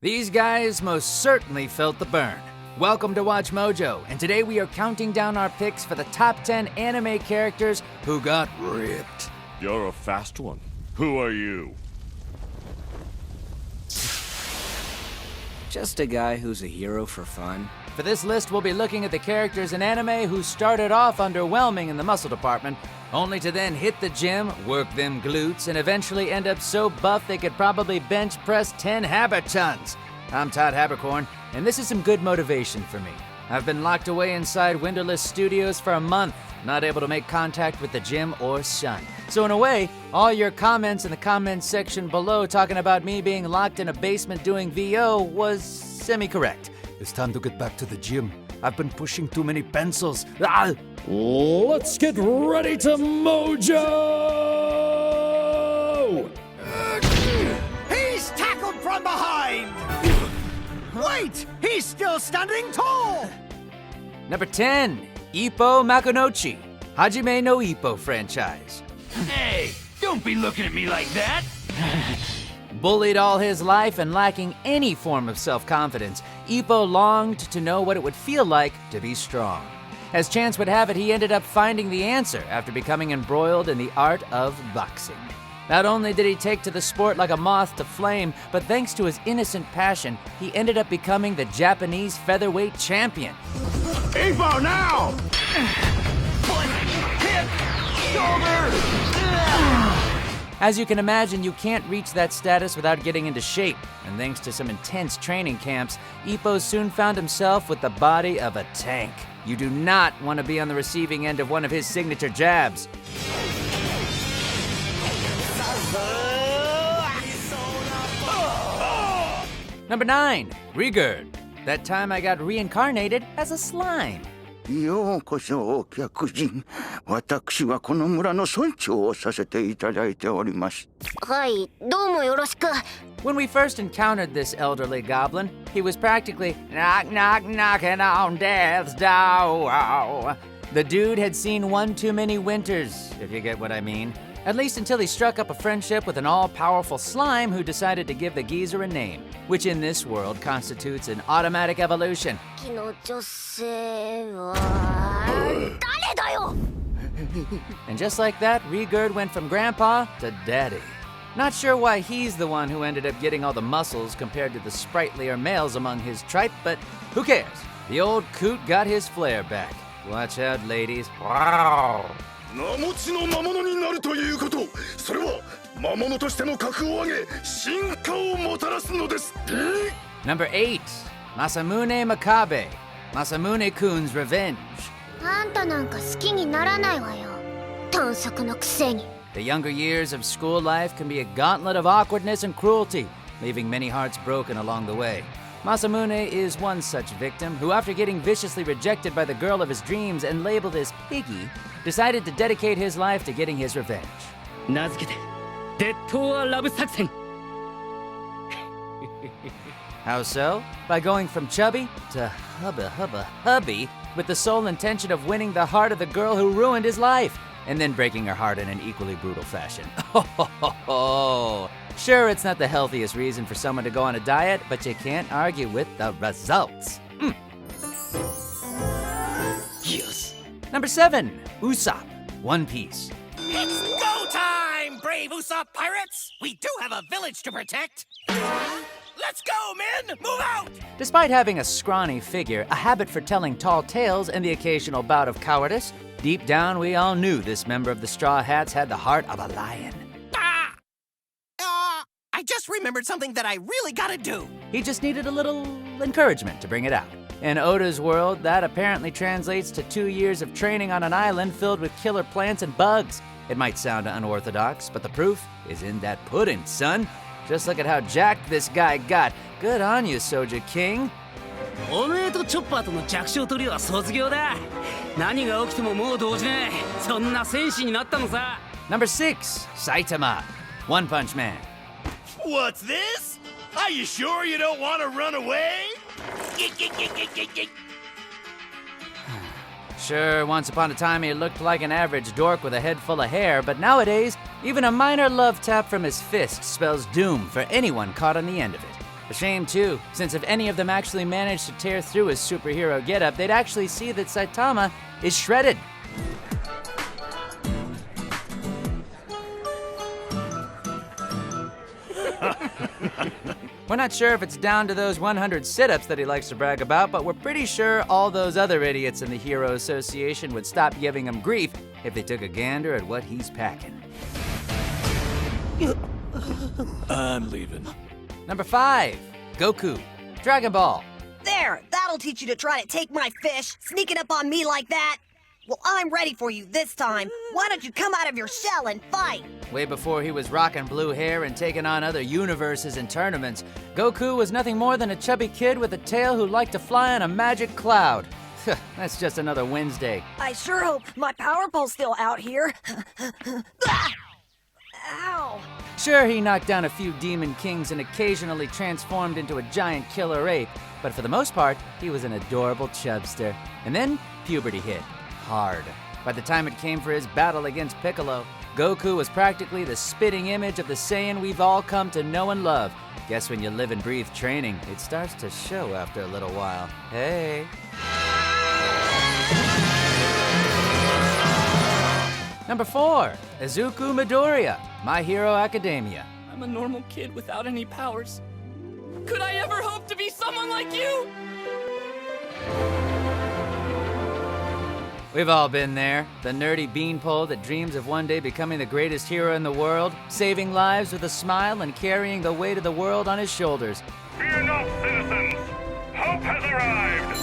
These guys most certainly felt the burn. Welcome to Watch Mojo, and today we are counting down our picks for the top 10 anime characters who got ripped. You're a fast one. Who are you? Just a guy who's a hero for fun. For this list, we'll be looking at the characters in anime who started off underwhelming in the muscle department, only to then hit the gym, work them glutes, and eventually end up so buff they could probably bench press 10 habit tons. I'm Todd Haberkorn, and this is some good motivation for me. I've been locked away inside windowless studios for a month, not able to make contact with the gym or sun. So in a way, all your comments in the comments section below talking about me being locked in a basement doing VO was semi-correct. It's time to get back to the gym. I've been pushing too many pencils. Let's get ready to Mojo! He's tackled from behind! Wait! He's still standing tall! Number 10, Ippo Makunouchi, Hajime no Ippo franchise. Hey, don't be looking at me like that! Bullied all his life and lacking any form of self-confidence, Ippo longed to know what it would feel like to be strong. As chance would have it, he ended up finding the answer after becoming embroiled in the art of boxing. Not only did he take to the sport like a moth to flame, but thanks to his innocent passion, he ended up becoming the Japanese featherweight champion. Ippo, now! Foot, hip, shoulder! As you can imagine, you can't reach that status without getting into shape, and thanks to some intense training camps, Ippo soon found himself with the body of a tank. You do not want to be on the receiving end of one of his signature jabs. Number 9, Rigurd. That time I got reincarnated as a slime. ようこそお客人。私はこの村の村長をさせていただいております。はい、どうもよろしく。 When we first encountered this elderly goblin, he was practically knock knock knocking on death's door. The dude had seen one too many winters, if you get what I mean. At least until he struck up a friendship with an all-powerful slime who decided to give the geezer a name, which in this world constitutes an automatic evolution. 昨の女性は誰だよ And just like that, Riegert went from grandpa to daddy. Not sure why he's the one who ended up getting all the muscles compared to the sprightlier males among his tribe, but who cares? The old coot got his flair back. Watch out, ladies. Wow. 名持ちの魔物になるということ、それは魔物としての格を上げ進化をもたらすのです。Number 8, Masamune Makabe, Masamune-Kun's Revenge. あんたなんか好きにならないわよ短足のくせに The younger years of school life can be a gauntlet of awkwardness and cruelty, leaving many hearts broken along the way. Masamune is one such victim who, after getting viciously rejected by the girl of his dreams and labeled as Piggy, decided to dedicate his life to getting his revenge. 名付けてデッドアラブ作戦 How so? By going from chubby to hubby, with the sole intention of winning the heart of the girl who ruined his life, and then breaking her heart in an equally brutal fashion. Sure, it's not the healthiest reason for someone to go on a diet, but you can't argue with the results. Yes. Number 7, Usopp, One Piece. It's go time, brave Usopp pirates! We do have a village to protect! Let's go, men! Move out! Despite having a scrawny figure, a habit for telling tall tales, and the occasional bout of cowardice, deep down we all knew this member of the Straw Hats had the heart of a lion. I just remembered something that I really gotta do. He just needed a little encouragement to bring it out. In Oda's world, that apparently translates to 2 years of training on an island filled with killer plants and bugs. It might sound unorthodox, but the proof is in that pudding, son. Just look at how jacked this guy got. Good on you, Soja King. おめえとチョッパーとの弱小取りは卒業だ何が起きてももう動じねえそんな戦士になったのさ Number 6, Saitama, One Punch Man. What's this? Are you sure you don't want to run away? Sure, once upon a time he looked like an average dork with a head full of hair, but nowadays, even a minor love tap from his fist spells doom for anyone caught on the end of it. A shame too, since if any of them actually managed to tear through his superhero getup, they'd actually see that Saitama is shredded. We're not sure if it's down to those 100 sit-ups that he likes to brag about, but we're pretty sure all those other idiots in the Hero Association would stop giving him grief if they took a gander at what he's packing. I'm leaving. Number 5, Goku, Dragon Ball. There! That'll teach you to try to take my fish, sneaking up on me like that! Well, I'm ready for you this time. Why don't you come out of your shell and fight? Way before he was rocking blue hair and taking on other universes and tournaments, Goku was nothing more than a chubby kid with a tail who liked to fly on a magic cloud. That's just another Wednesday. I sure hope my power pole's still out here. Ow! Sure, he knocked down a few demon kings and occasionally transformed into a giant killer ape, but for the most part, he was an adorable chubster. And then, puberty hit. Hard. By the time it came for his battle against Piccolo, Goku was practically the spitting image of the Saiyan we've all come to know and love. Guess when you live and breathe training, it starts to show after a little while. Hey. Number 4, Izuku Midoriya, My Hero Academia. I'm a normal kid without any powers. Could I ever hope to be someone like you? We've all been there. The nerdy beanpole that dreams of one day becoming the greatest hero in the world, saving lives with a smile and carrying the weight of the world on his shoulders. Fear not, citizens! Hope has arrived!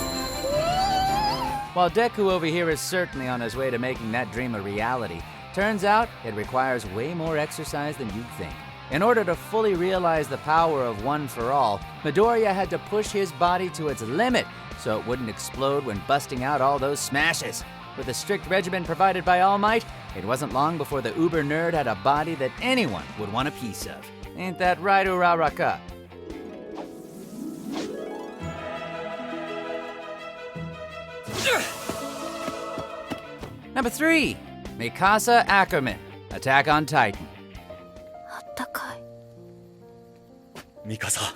While Deku over here is certainly on his way to making that dream a reality, turns out it requires way more exercise than you'd think. In order to fully realize the power of One for All, Midoriya had to push his body to its limit so it wouldn't explode when busting out all those smashes. With a strict regimen provided by All Might, it wasn't long before the uber nerd had a body that anyone would want a piece of. Ain't that right, Uraraka? Number 3, Mikasa Ackerman, Attack on Titan. あったかい。ミカサ、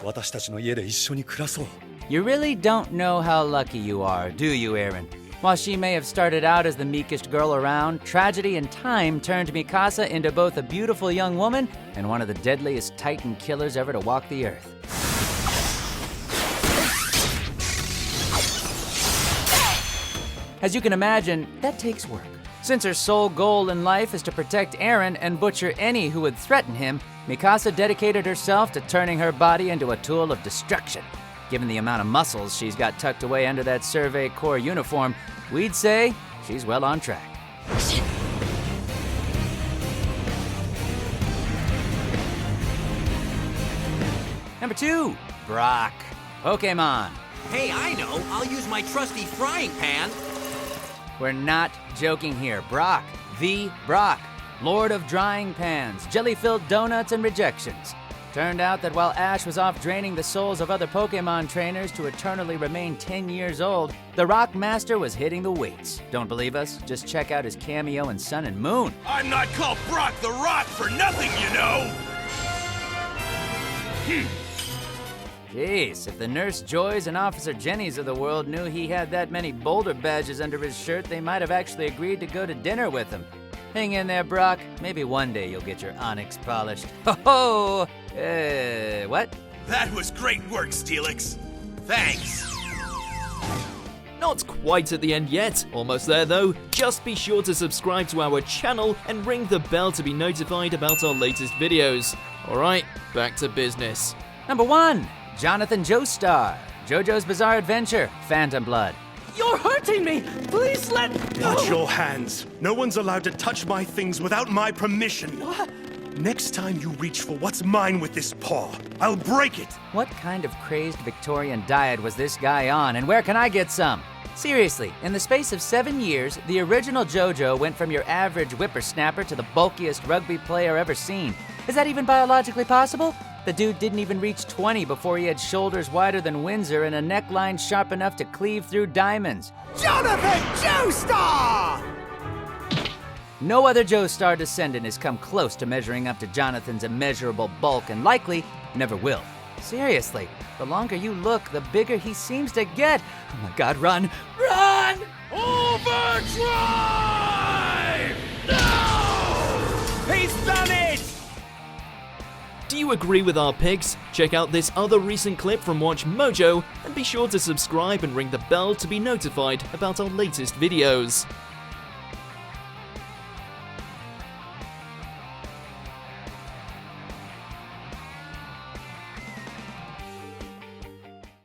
私たちの家で一緒に暮らそう。 You really don't know how lucky you are, do you, Aaron? While she may have started out as the meekest girl around, tragedy and time turned Mikasa into both a beautiful young woman and one of the deadliest Titan killers ever to walk the earth. As you can imagine, that takes work. Since her sole goal in life is to protect Eren and butcher any who would threaten him, Mikasa dedicated herself to turning her body into a tool of destruction. Given the amount of muscles she's got tucked away under that Survey Corps uniform, we'd say she's well on track. Number 2, Brock, Pokemon. Hey, I know. I'll use my trusty frying pan. We're not joking here. Brock, the Brock, Lord of Drying Pans, jelly-filled donuts, and rejections. Turned out that while Ash was off draining the souls of other Pokemon trainers to eternally remain 10 years old, the Rock Master was hitting the weights. Don't believe us? Just check out his cameo in Sun and Moon. I'm not called Brock the Rock for nothing, you know! Jeez, if the Nurse Joys and Officer Jennies of the world knew he had that many boulder badges under his shirt, they might have actually agreed to go to dinner with him. Hang in there, Brock. Maybe one day you'll get your onyx polished. Ho-ho! What? That was great work, Steelix. Thanks. Not quite at the end yet. Almost there though. Just be sure to subscribe to our channel and ring the bell to be notified about our latest videos. Alright, back to business. Number 1, Jonathan Joestar, JoJo's Bizarre Adventure, Phantom Blood. You're hurting me! Please let go! Watch your hands. No one's allowed to touch my things without my permission. What? Next time you reach for what's mine with this paw, I'll break it. What kind of crazed Victorian diet was this guy on, and where can I get some? Seriously, in the space of 7 years, the original JoJo went from your average whippersnapper to the bulkiest rugby player ever seen. Is that even biologically possible? The dude didn't even reach 20 before he had shoulders wider than Windsor and a neckline sharp enough to cleave through diamonds. Jonathan Joestar! No other Joestar descendant has come close to measuring up to Jonathan's immeasurable bulk and likely never will. Seriously, the longer you look, the bigger he seems to get. Oh my god, run! Run! Overdrive! No! He's done it! Do you agree with our picks? Check out this other recent clip from WatchMojo, and be sure to subscribe and ring the bell to be notified about our latest videos.